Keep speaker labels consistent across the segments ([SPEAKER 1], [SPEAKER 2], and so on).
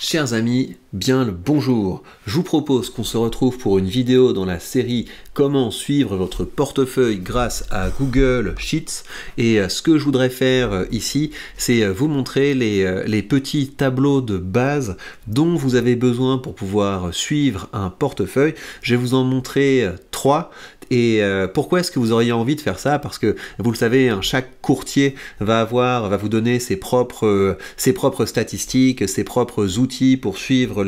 [SPEAKER 1] Chers amis, bien le bonjour. Je vous propose qu'on se retrouve pour une vidéo dans la série Comment suivre votre portefeuille grâce à Google Sheets. Et ce que je voudrais faire ici, c'est vous montrer les petits tableaux de base dont vous avez besoin pour pouvoir suivre un portefeuille. Je vais vous en montrer 3. Et pourquoi est-ce que vous auriez envie de faire ça? Parce que vous le savez, hein, chaque courtier va vous donner ses propres statistiques, ses propres outils pour suivre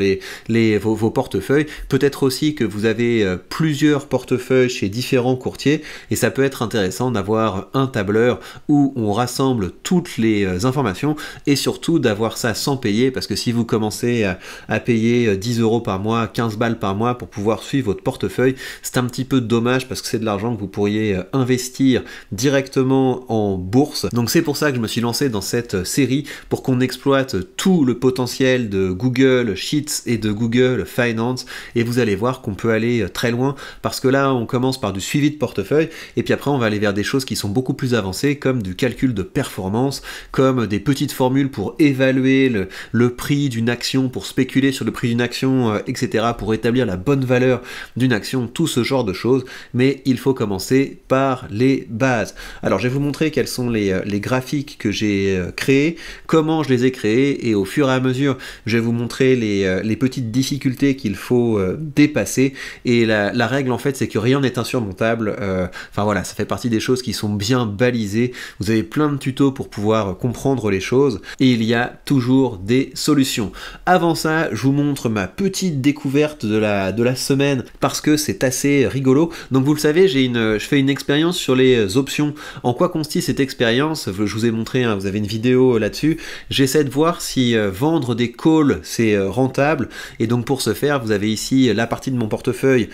[SPEAKER 1] vos portefeuilles. Peut-être aussi que vous avez plusieurs portefeuilles chez différents courtiers et ça peut être intéressant d'avoir un tableur où on rassemble toutes les informations et surtout d'avoir ça sans payer, parce que si vous commencez à payer 10 € par mois, 15 balles par mois pour pouvoir suivre votre portefeuille, c'est un petit peu dommage parce que c'est de l'argent que vous pourriez investir directement en bourse. Donc c'est pour ça que je me suis lancé dans cette série, pour qu'on exploite tout le potentiel de Google Sheets et de Google Finance, et vous allez voir qu'on peut aller très loin, parce que là on commence par du suivi de portefeuille et puis après on va aller vers des choses qui sont beaucoup plus avancées, comme du calcul de performance, comme des petites formules pour évaluer le prix d'une action, pour spéculer sur le prix d'une action, etc., pour établir la bonne valeur d'une action, tout ce genre de choses. Mais il faut commencer par les bases. Alors je vais vous montrer quels sont les graphiques que j'ai créés, comment je les ai créés, et au fur et à mesure je vais vous montrer les petites difficultés qu'il faut dépasser. Et la règle en fait, c'est que rien n'est insurmontable. Enfin voilà, ça fait partie des choses qui sont bien balisées. Vous avez plein de tutos pour pouvoir comprendre les choses et il y a toujours des solutions. Avant ça, je vous montre ma petite découverte de la semaine, parce que c'est assez rigolo. Donc vous le savez, je fais une expérience sur les options. En quoi consiste cette expérience? Je vous ai montré, hein, vous avez une vidéo là-dessus. J'essaie de voir si vendre des calls c'est rentable, et donc pour ce faire, vous avez ici la partie de mon portefeuille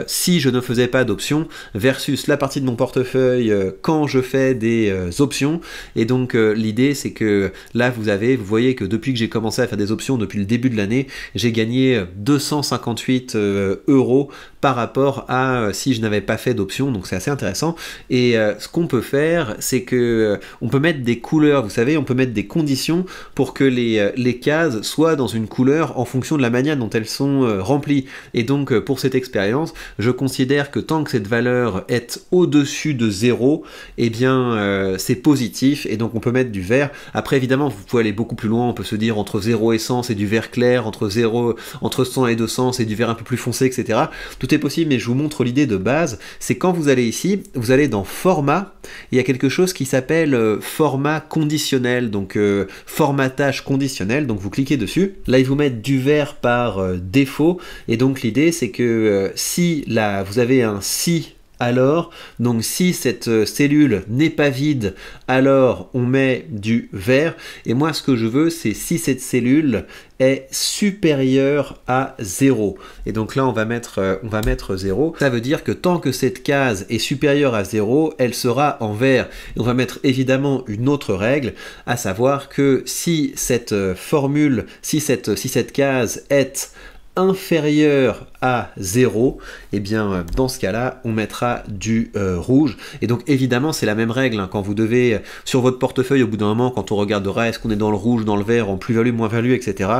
[SPEAKER 1] si je ne faisais pas d'options, versus la partie de mon portefeuille quand je fais des options. Et donc l'idée, c'est que là vous voyez que depuis que j'ai commencé à faire des options depuis le début de l'année, j'ai gagné 258 € par rapport à si je n'avais pas fait d'options. Donc c'est assez intéressant. Et ce qu'on peut faire, c'est que on peut mettre des couleurs, vous savez, on peut mettre des conditions pour que les cases soient dans une couleur en fonction de la manière dont elles sont remplies. Et donc pour cette expérience, je considère que tant que cette valeur est au-dessus de 0, eh bien c'est positif, et donc on peut mettre du vert. Après évidemment, vous pouvez aller beaucoup plus loin, on peut se dire entre 0 et 100 c'est du vert clair, entre 100 et 200 c'est du vert un peu plus foncé, etc. Tout est possible, mais je vous montre l'idée de base. C'est quand vous allez ici, vous allez dans format, il y a quelque chose qui s'appelle format conditionnel, donc formatage conditionnel. Donc vous cliquez dessus, là ils vous mettent du vert par défaut, et donc l'idée c'est que si là vous avez un si alors, donc si cette cellule n'est pas vide, alors on met du vert. Et moi ce que je veux, c'est si cette cellule est supérieure à 0. Et donc là on va mettre 0. Ça veut dire que tant que cette case est supérieure à 0, elle sera en vert. Et on va mettre évidemment une autre règle, à savoir que si cette formule, si cette case est inférieur à 0, et bien dans ce cas-là, on mettra du rouge. Et donc évidemment, c'est la même règle, hein, quand vous devez, sur votre portefeuille, au bout d'un moment, quand on regardera est-ce qu'on est dans le rouge, dans le vert, en plus-value, moins-value, etc.,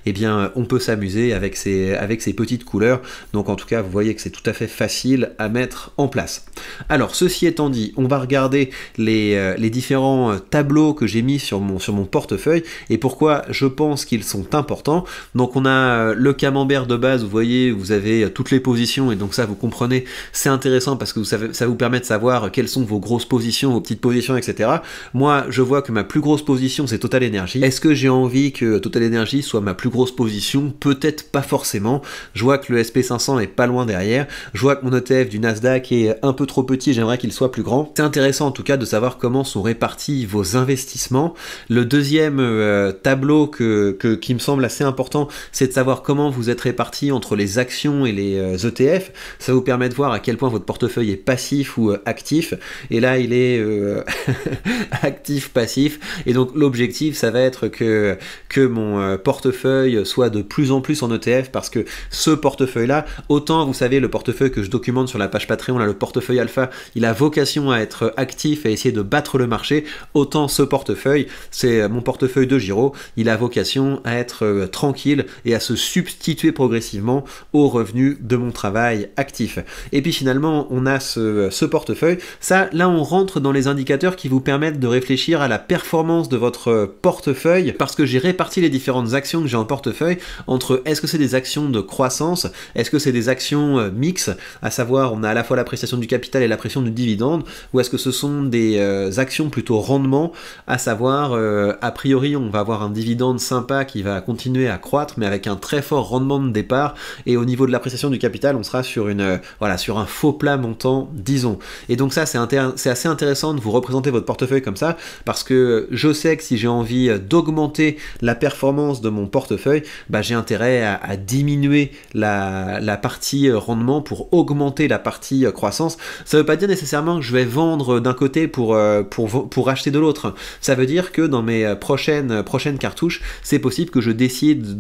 [SPEAKER 1] et bien on peut s'amuser avec ces petites couleurs. Donc en tout cas, vous voyez que c'est tout à fait facile à mettre en place. Alors ceci étant dit, on va regarder les différents tableaux que j'ai mis sur mon portefeuille, et pourquoi je pense qu'ils sont importants. Donc on a le camembert de base, vous voyez, vous avez toutes les positions, et donc ça vous comprenez, c'est intéressant parce que ça vous permet de savoir quelles sont vos grosses positions, vos petites positions, etc. Moi je vois que ma plus grosse position c'est Total Energy. Est-ce que j'ai envie que Total Energy soit ma plus grosse position? Peut-être pas forcément. Je vois que le SP500 est pas loin derrière, je vois que mon ETF du Nasdaq est un peu trop petit, j'aimerais qu'il soit plus grand. C'est intéressant en tout cas de savoir comment sont répartis vos investissements. Le deuxième tableau qui me semble assez important, c'est de savoir comment vous êtes être réparti entre les actions et les ETF. Ça vous permet de voir à quel point votre portefeuille est passif ou actif. Et là, il est actif-passif. Et donc, l'objectif, ça va être que mon portefeuille soit de plus en plus en ETF, parce que ce portefeuille-là, autant, vous savez, le portefeuille que je documente sur la page Patreon, là, le portefeuille alpha, il a vocation à être actif et à essayer de battre le marché, autant ce portefeuille, c'est mon portefeuille de Giro, il a vocation à être tranquille et à se substituer progressivement aux revenus de mon travail actif. Et puis finalement, on a ce portefeuille. Ça, là, on rentre dans les indicateurs qui vous permettent de réfléchir à la performance de votre portefeuille, parce que j'ai réparti les différentes actions que j'ai en portefeuille entre est-ce que c'est des actions de croissance, est-ce que c'est des actions mixtes, à savoir on a à la fois l'appréciation du capital et l'appréciation du dividende, ou est-ce que ce sont des actions plutôt rendement, à savoir a priori on va avoir un dividende sympa qui va continuer à croître mais avec un très fort rendement de départ, et au niveau de l'appréciation du capital on sera sur sur un faux plat montant, disons. Et donc ça c'est assez intéressant de vous représenter votre portefeuille comme ça, parce que je sais que si j'ai envie d'augmenter la performance de mon portefeuille, j'ai intérêt à diminuer la partie rendement pour augmenter la partie croissance. Ça ne veut pas dire nécessairement que je vais vendre d'un côté pour acheter de l'autre. Ça veut dire que dans mes prochaines cartouches, c'est possible que je décide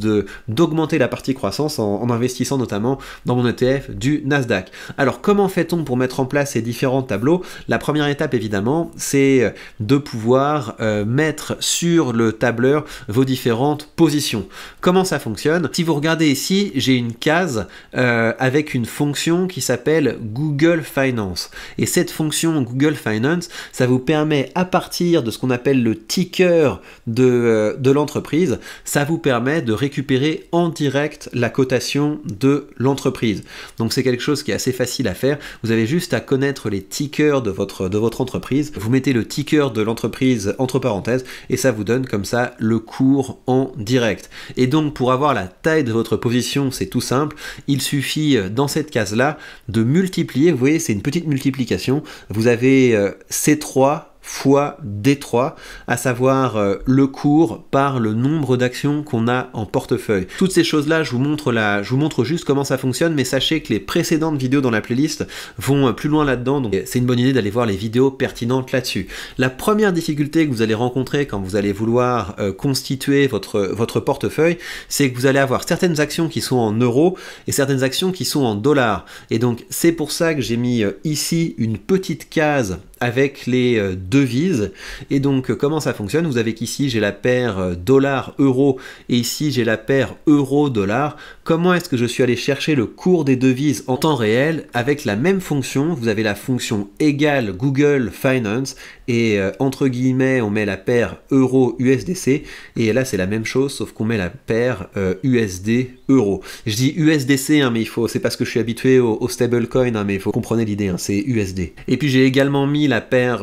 [SPEAKER 1] d'augmenter la partie croissance en investissant notamment dans mon ETF du Nasdaq. Alors comment fait-on pour mettre en place ces différents tableaux? La première étape évidemment, c'est de pouvoir mettre sur le tableur vos différentes positions. Comment ça fonctionne? Si vous regardez ici, j'ai une case avec une fonction qui s'appelle Google Finance. Et cette fonction Google Finance, ça vous permet, à partir de ce qu'on appelle le ticker de l'entreprise, ça vous permet de récupérer en direct la cotation de l'entreprise. Donc c'est quelque chose qui est assez facile à faire. Vous avez juste à connaître les tickers de votre entreprise. Vous mettez le ticker de l'entreprise entre parenthèses et ça vous donne comme ça le cours en direct. Et donc pour avoir la taille de votre position, c'est tout simple. Il suffit dans cette case-là de multiplier. Vous voyez, c'est une petite multiplication. Vous avez C3 fois D3, à savoir le cours par le nombre d'actions qu'on a en portefeuille. Toutes ces choses-là, je vous montre juste comment ça fonctionne, mais sachez que les précédentes vidéos dans la playlist vont plus loin là-dedans, donc c'est une bonne idée d'aller voir les vidéos pertinentes là-dessus. La première difficulté que vous allez rencontrer quand vous allez vouloir constituer votre portefeuille, c'est que vous allez avoir certaines actions qui sont en euros et certaines actions qui sont en dollars. Et donc c'est pour ça que j'ai mis ici une petite case avec les devises. Et donc comment ça fonctionne? Vous avez qu'ici j'ai la paire dollar-euro et ici j'ai la paire euro-dollar. Comment est-ce que je suis allé chercher le cours des devises en temps réel? Avec la même fonction, vous avez la fonction égale Google Finance et entre guillemets on met la paire euro-USDC et là c'est la même chose sauf qu'on met la paire USD-euro. Je dis USDC mais c'est parce que je suis habitué au stablecoin mais il faut comprendre l'idée, c'est USD. Et puis j'ai également mis la paire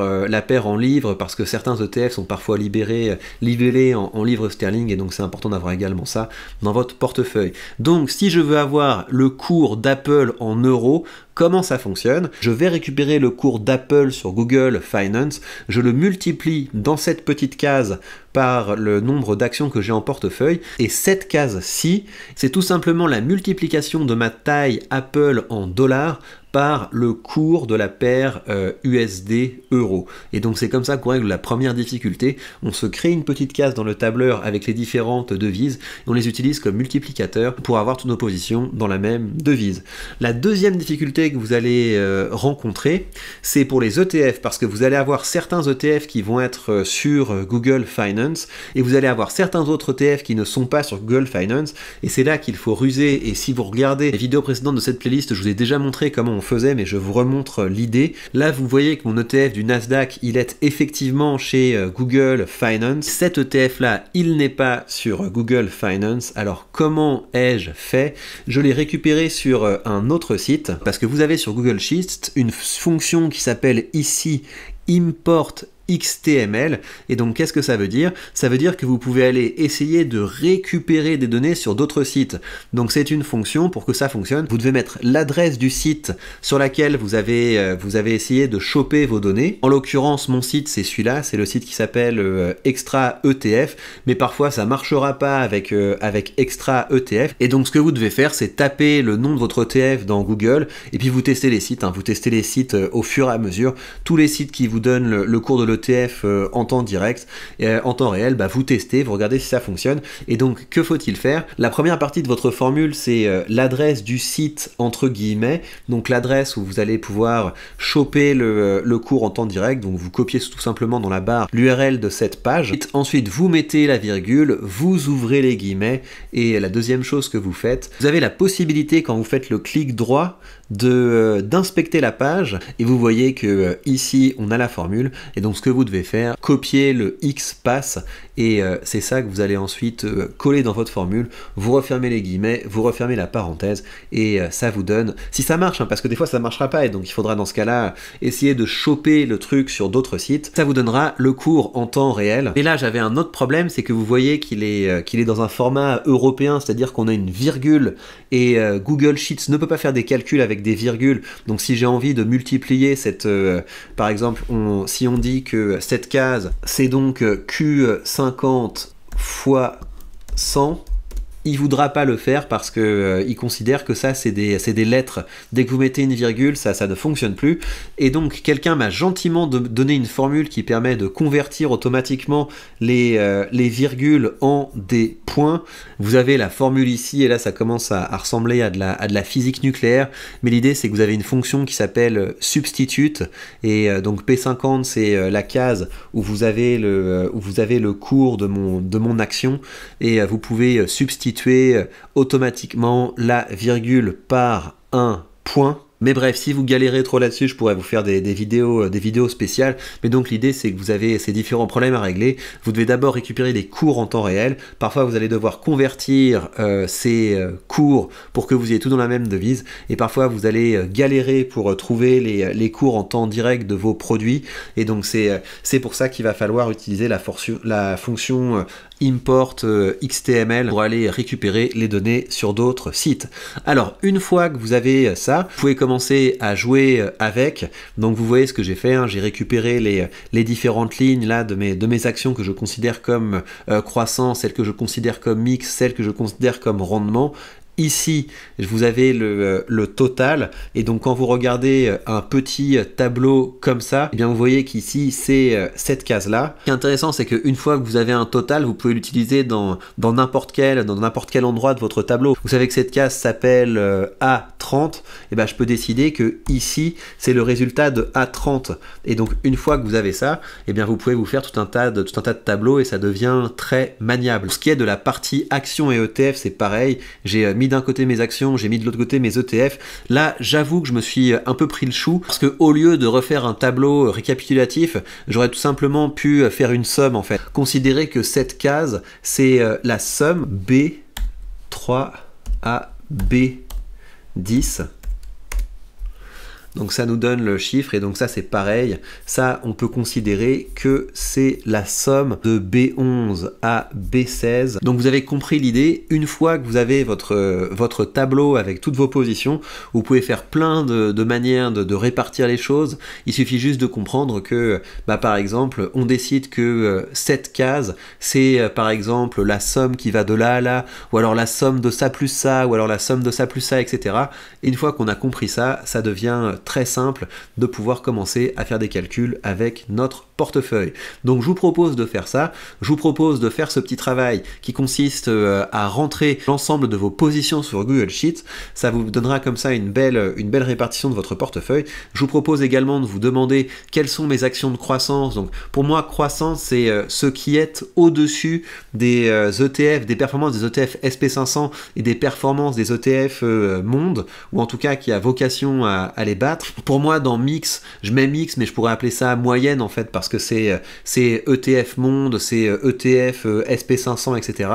[SPEAKER 1] en livres parce que certains ETF sont parfois libellés en livres sterling et donc c'est important d'avoir également ça dans votre portefeuille. Donc si je veux avoir le cours d'Apple en euros, comment ça fonctionne? Je vais récupérer le cours d'Apple sur Google Finance, je le multiplie dans cette petite case par le nombre d'actions que j'ai en portefeuille, et cette case-ci, c'est tout simplement la multiplication de ma taille Apple en dollars par le cours de la paire USD-euro. Et donc c'est comme ça qu'on règle la première difficulté. On se crée une petite case dans le tableur avec les différentes devises, et on les utilise comme multiplicateurs pour avoir toutes nos positions dans la même devise. La deuxième difficulté que vous allez rencontrer, c'est pour les ETF, parce que vous allez avoir certains ETF qui vont être sur Google Finance, et vous allez avoir certains autres ETF qui ne sont pas sur Google Finance, et c'est là qu'il faut ruser. Et si vous regardez les vidéos précédentes de cette playlist, je vous ai déjà montré comment on faisait, mais je vous remontre l'idée. Là, vous voyez que mon ETF du Nasdaq, il est effectivement chez Google Finance. Cet ETF-là, il n'est pas sur Google Finance. Alors, comment ai-je fait? Je l'ai récupéré sur un autre site, parce que vous avez sur Google Sheets une fonction qui s'appelle ici Import XTML. Et donc qu'est-ce que ça veut dire? Ça veut dire que vous pouvez aller essayer de récupérer des données sur d'autres sites. Donc c'est une fonction. Pour que ça fonctionne, vous devez mettre l'adresse du site sur laquelle vous avez essayé de choper vos données. En l'occurrence, mon site c'est celui-là, c'est le site qui s'appelle Extra ETF, mais parfois ça marchera pas avec Extra ETF. Et donc ce que vous devez faire, c'est taper le nom de votre ETF dans Google et puis vous testez les sites. Vous testez les sites au fur et à mesure. Tous les sites qui vous donnent le cours de l'ETF en temps direct, en temps réel, vous testez, vous regardez si ça fonctionne. Et donc que faut-il faire? La première partie de votre formule, c'est l'adresse du site entre guillemets, donc l'adresse où vous allez pouvoir choper le cours en temps direct. Donc vous copiez tout simplement dans la barre l'URL de cette page. Ensuite vous mettez la virgule, vous ouvrez les guillemets, et la deuxième chose que vous faites, vous avez la possibilité quand vous faites le clic droit d'inspecter la page, et vous voyez que ici on a la formule. Et donc ce que vous devez faire, copier le XPath, et c'est ça que vous allez ensuite coller dans votre formule. Vous refermez les guillemets, vous refermez la parenthèse, et ça vous donne, si ça marche, parce que des fois ça marchera pas, et donc il faudra dans ce cas-là essayer de choper le truc sur d'autres sites, ça vous donnera le cours en temps réel. Et là j'avais un autre problème, c'est que vous voyez qu'il est dans un format européen, c'est-à-dire qu'on a une virgule, et Google Sheets ne peut pas faire des calculs avec des virgules. Donc si j'ai envie de multiplier cette, par exemple, si on dit que cette case c'est donc Q50 fois 100, il voudra pas le faire parce que il considère que ça c'est des lettres. Dès que vous mettez une virgule, ça ne fonctionne plus. Et donc quelqu'un m'a gentiment donné une formule qui permet de convertir automatiquement les virgules en des points. Vous avez la formule ici, et là ça commence à ressembler à de la physique nucléaire, mais l'idée c'est que vous avez une fonction qui s'appelle substitute, et donc P50 c'est la case où vous avez le cours de mon action, et vous pouvez substituer automatiquement la virgule par un point. Mais bref, si vous galérez trop là-dessus, je pourrais vous faire des vidéos spéciales. Mais donc l'idée, c'est que vous avez ces différents problèmes à régler. Vous devez d'abord récupérer les cours en temps réel. Parfois, vous allez devoir convertir ces cours pour que vous ayez tout dans la même devise. Et parfois, vous allez galérer pour trouver les cours en temps direct de vos produits. Et donc c'est pour ça qu'il va falloir utiliser la fonction import XTML pour aller récupérer les données sur d'autres sites. Alors une fois que vous avez ça, vous pouvez commencer à jouer avec. Donc vous voyez ce que j'ai fait, j'ai récupéré les différentes lignes là de mes actions que je considère comme croissant, celles que je considère comme mix, celles que je considère comme rendement. Ici, vous avez le total, et donc quand vous regardez un petit tableau comme ça, eh bien vous voyez qu'ici c'est cette case-là. Ce qui est intéressant, c'est qu'une fois que vous avez un total, vous pouvez l'utiliser dans n'importe quel endroit de votre tableau. Vous savez que cette case s'appelle A30, et ben je peux décider que ici c'est le résultat de A30. Et donc une fois que vous avez ça, eh bien vous pouvez vous faire tout un tas de tableaux, et ça devient très maniable. Pour ce qui est de la partie action et ETF, c'est pareil. J'ai mis d'un côté mes actions, j'ai mis de l'autre côté mes ETF. Là, j'avoue que je me suis un peu pris le chou, parce que au lieu de refaire un tableau récapitulatif, j'aurais tout simplement pu faire une somme en fait. Considérez que cette case, c'est la somme B3 à B10. Donc ça nous donne le chiffre, et donc ça c'est pareil, ça on peut considérer que c'est la somme de B11 à B16. Donc vous avez compris l'idée. Une fois que vous avez votre tableau avec toutes vos positions, vous pouvez faire plein de manières de répartir les choses. Il suffit juste de comprendre que par exemple on décide que cette case c'est par exemple la somme qui va de là à là, ou alors la somme de ça plus ça, ou alors la somme de ça plus ça, etc. Et une fois qu'on a compris ça, ça devient très simple de pouvoir commencer à faire des calculs avec notre portefeuille. Donc je vous propose de faire ça, je vous propose de faire ce petit travail qui consiste à rentrer l'ensemble de vos positions sur Google Sheets. Ça vous donnera comme ça une belle répartition de votre portefeuille. Je vous propose également de vous demander quelles sont mes actions de croissance. Donc pour moi, croissance, c'est ce qui est au-dessus des ETF, des performances des ETF SP500 et des performances des ETF monde, ou en tout cas qui a vocation à les battre. débattre. Pour moi, dans mix, je mets mix, mais je pourrais appeler ça moyenne en fait, parce que c'est ETF monde, c'est ETF SP500, etc.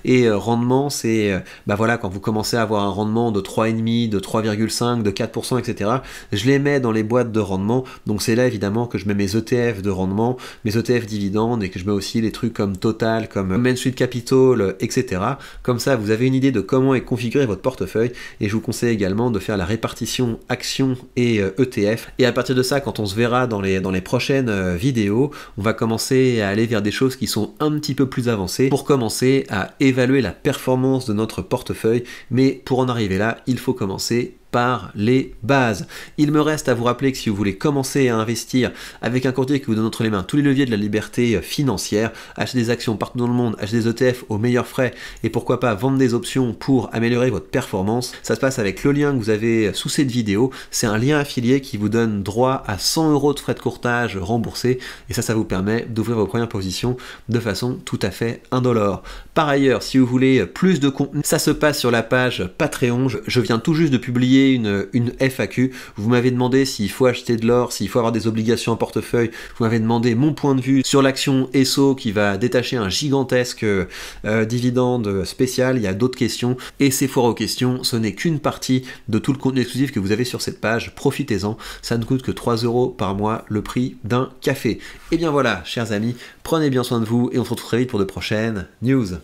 [SPEAKER 1] Et rendement, c'est bah voilà, quand vous commencez à avoir un rendement de 3,5, de 3,5, de 4%, etc. Je les mets dans les boîtes de rendement. Donc c'est là évidemment que je mets mes ETF de rendement, mes ETF dividendes, et que je mets aussi les trucs comme Total, comme Main Street Capital, etc. Comme ça, vous avez une idée de comment est configuré votre portefeuille, et je vous conseille également de faire la répartition actions et ETF. Et à partir de ça, quand on se verra dans les prochaines vidéos, on va commencer à aller vers des choses qui sont un petit peu plus avancées pour commencer à évaluer la performance de notre portefeuille. Mais pour en arriver là, il faut commencer par les bases. Il me reste à vous rappeler que si vous voulez commencer à investir avec un courtier qui vous donne entre les mains tous les leviers de la liberté financière, acheter des actions partout dans le monde, acheter des ETF aux meilleurs frais, et pourquoi pas vendre des options pour améliorer votre performance, ça se passe avec le lien que vous avez sous cette vidéo. C'est un lien affilié qui vous donne droit à 100 € de frais de courtage remboursés, et ça vous permet d'ouvrir vos premières positions de façon tout à fait indolore. Par ailleurs, si vous voulez plus de contenu, ça se passe sur la page Patreon. Je viens tout juste de publier une FAQ. Vous m'avez demandé s'il faut acheter de l'or, s'il faut avoir des obligations en portefeuille. Vous m'avez demandé mon point de vue sur l'action ESSO qui va détacher un gigantesque dividende spécial. Il y a d'autres questions, et ces foires aux questions, ce n'est qu'une partie de tout le contenu exclusif que vous avez sur cette page. Profitez-en, ça ne coûte que 3 € par mois, le prix d'un café. Et bien voilà, chers amis, prenez bien soin de vous, et on se retrouve très vite pour de prochaines news.